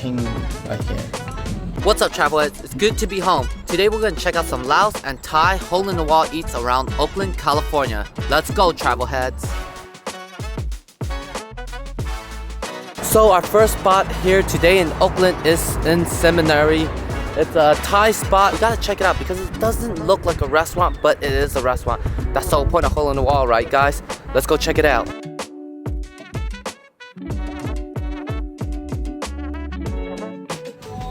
Ching right here. What's up, travelers? It's good to be home. Today we're going to check out some Laos and Thai hole-in-the-wall eats around Oakland, California. Let's go, travel heads. So our first spot here today in Oakland is in Seminary. It's a Thai spot. You gotta check it out because it doesn't look like a restaurant, but it is a restaurant. That's the whole point of hole-in-the-wall, right guys? Let's go check it out.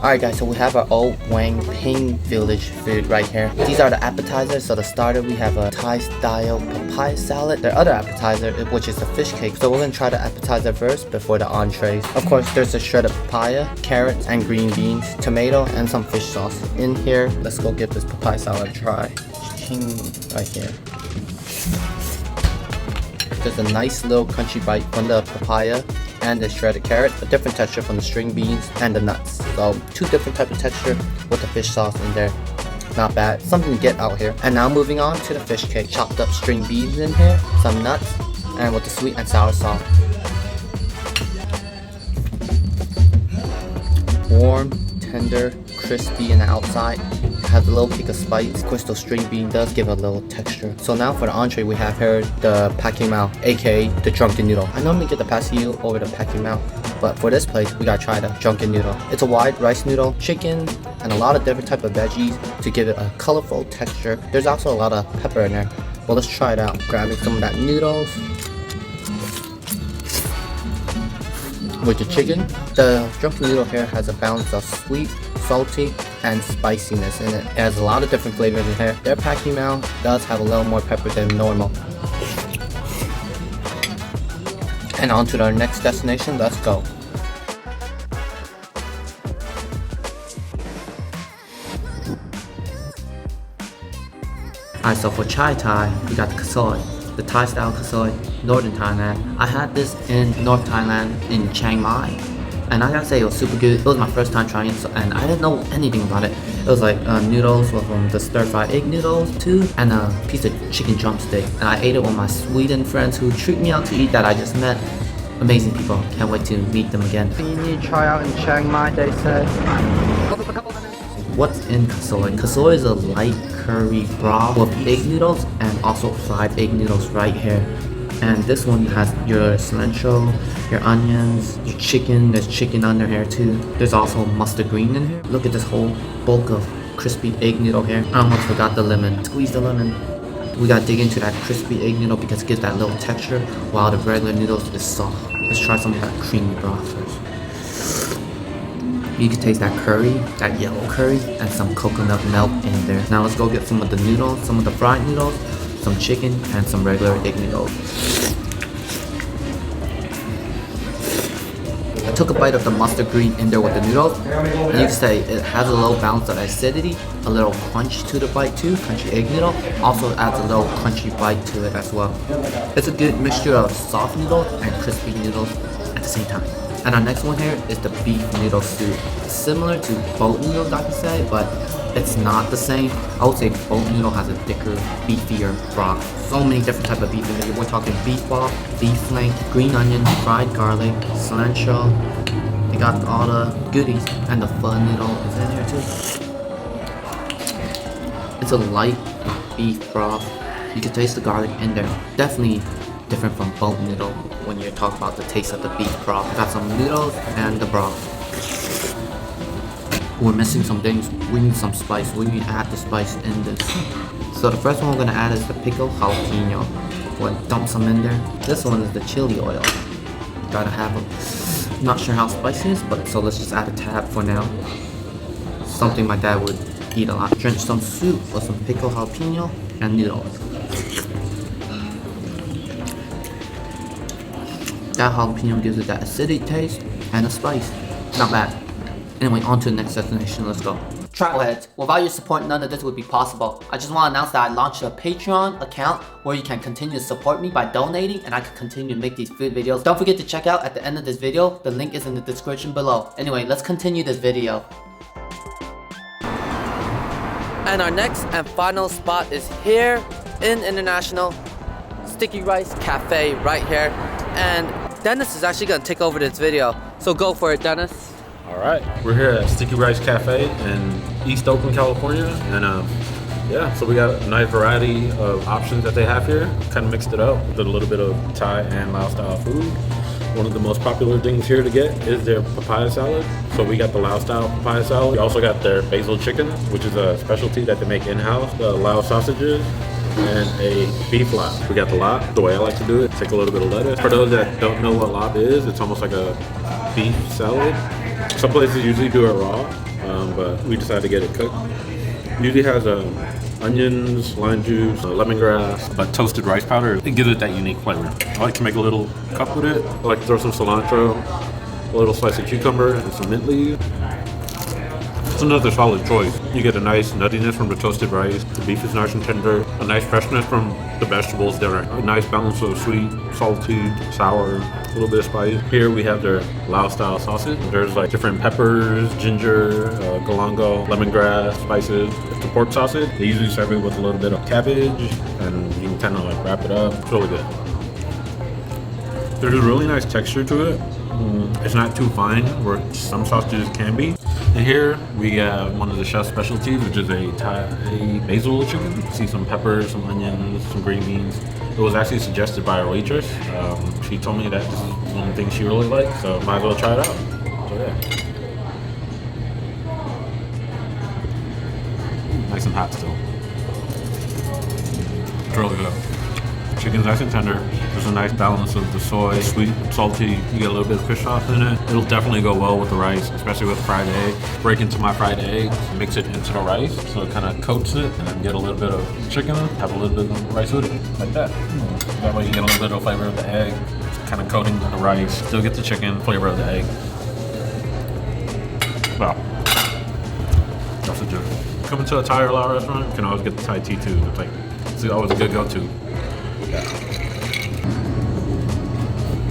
Alright guys, so we have our old Wang Ping Village food right here. These are the appetizers. So the starter, we have a Thai style papaya salad. Their other appetizer, which is a fish cake. So we're gonna try the appetizer first before the entrees. Of course, there's a shredded papaya, carrots, and green beans, tomato, and some fish sauce. In here, let's go give this papaya salad a try. Ching right here. There's a nice little crunchy bite from the papaya and the shredded carrot, a different texture from the string beans and the nuts. So two different type of texture with the fish sauce in there. Not bad, something to get out here. And now moving on to the fish cake. Chopped up string beans in here, some nuts, and with the sweet and sour sauce. Warm, tender, crispy on the outside. Has a little kick of spice. Of course, the string bean does give a little texture. So now for the entree, we have here the Packing Mao, aka the drunken noodle. I normally get the pastel over the Packing Mao, but for this place, we gotta try the drunken noodle. It's a wide rice noodle, chicken, and a lot of different type of veggies to give it a colorful texture. There's also a lot of pepper in there. Well, let's try it out. Grabbing some of that noodles with the chicken. The drunken noodle here has a balance of sweet, salty, and spiciness in it. It has a lot of different flavors in here. Their Packing Mao does have a little more pepper than normal. And on to our next destination, let's go. Alright, so for Chai Thai, we got the kasoi. The Thai style kasoi, Northern Thailand. I had this in North Thailand in Chiang Mai. And I gotta say, it was super good. It was my first time trying it, and I didn't know anything about it. It was like noodles from the stir-fried egg noodles too, and a piece of chicken drumstick. And I ate it with my Sweden friends who treat me out to eat that I just met. Amazing people. Can't wait to meet them again. You need to try out in Chiang Mai, they say. What's in kasoi? Kasoi is a light curry broth with egg noodles and also fried egg noodles right here. And this one has your cilantro, your onions, your chicken. There's chicken under here too. There's also mustard green in here. Look at this whole bulk of crispy egg noodle here. I almost forgot the lemon. Squeeze the lemon. We gotta dig into that crispy egg noodle because it gives that little texture while the regular noodles is soft. Let's try some of that creamy broth first. You can taste that curry, that yellow curry, and some coconut milk in there. Now let's go get some of the noodles, some of the fried noodles, some chicken, and some regular egg noodles. I took a bite of the mustard green in there with the noodles, and you can say it has a little balance of acidity, a little crunch to the bite too, crunchy egg noodle, also adds a little crunchy bite to it as well. It's a good mixture of soft noodles and crispy noodles at the same time. And our next one here is the beef noodle soup. Similar to boat noodles, I can say, but it's not the same. I would say boat noodle has a thicker, beefier broth. So many different types of beef in here. We're talking beef broth, beef flank, green onion, fried garlic, cilantro. They got all the goodies, and the pho noodle is in here too. It's a light beef broth. You can taste the garlic in there. Definitely different from boat noodle when you're talking about the taste of the beef broth. Got some noodles and the broth. We're missing some things. We need some spice. We need to add the spice in this. So the first one we're gonna add is the pickled jalapeno. We'll dump some in there. This one is the chili oil. Gotta have them. Not sure how spicy it is, but so let's just add a tab for now. Something my dad would eat a lot. Drench some soup with some pickled jalapeno and noodles. That jalapeno gives it that acidic taste and the spice. Not bad. Anyway, on to the next destination, let's go. Travelheads, without your support, none of this would be possible. I just want to announce that I launched a Patreon account where you can continue to support me by donating and I can continue to make these food videos. Don't forget to check out at the end of this video, the link is in the description below. Anyway, let's continue this video. And our next and final spot is here in International Sticky Rice Cafe right here. And Dennis is actually going to take over this video. So go for it, Dennis. All right, we're here at Sticky Rice Cafe in East Oakland, California, and yeah, so we got a nice variety of options that they have here. Kind of mixed it up with a little bit of Thai and Laos style food. One of the most popular things here to get is their papaya salad. So we got the Laos style papaya salad. We also got their basil chicken, which is a specialty that they make in-house. The Laos sausages and a beef lap. We got the lap. The way I like to do it, take a little bit of lettuce. For those that don't know what lap is, it's almost like a beef salad. Some places usually do it raw, but we decided to get it cooked. Usually has onions, lime juice, lemongrass, but toasted rice powder. It gives it that unique flavor. I like to make a little cup with it. I like to throw some cilantro, a little slice of cucumber, and some mint leaves. It's another solid choice. You get a nice nuttiness from the toasted rice. The beef is nice and tender. A nice freshness from the vegetables. They're a nice balance of sweet, salty, sour, a little bit of spice. Here we have their Laos style sausage. There's like different peppers, ginger, galangal, lemongrass, spices. The pork sausage, they usually serve it with a little bit of cabbage, and you can kind of like wrap it up. It's really good. There's a really nice texture to it. It's not too fine, where some sausages can be. And here we have one of the chef's specialties, which is a Thai basil chicken. You see some peppers, some onions, some green beans. It was actually suggested by our waitress. She told me that this is one of the things she really liked, so might as well try it out. So yeah. Nice and hot still. It's really good. Chicken's nice and tender. There's a nice balance of the soy, sweet, salty. You get a little bit of fish sauce in it. It'll definitely go well with the rice, especially with fried egg. Break into my fried egg, mix it into the rice, so it kind of coats it, and then get a little bit of chicken, have a little bit of rice with it, like that. That way you get a little bit of flavor of the egg, kind of coating the rice. Still get the chicken, flavor of the egg. Wow. That's a joke. Coming to a Thai or Lao restaurant, you can always get the Thai tea too. It's always a good go-to.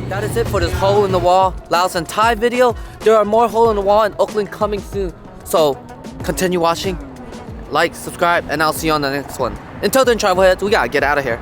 That is it for this hole in the wall Laos and Thai video. There are more hole in the wall in Oakland coming soon. So continue watching, like, subscribe, and I'll see you on the next one. Until then, travel heads, we gotta get out of here.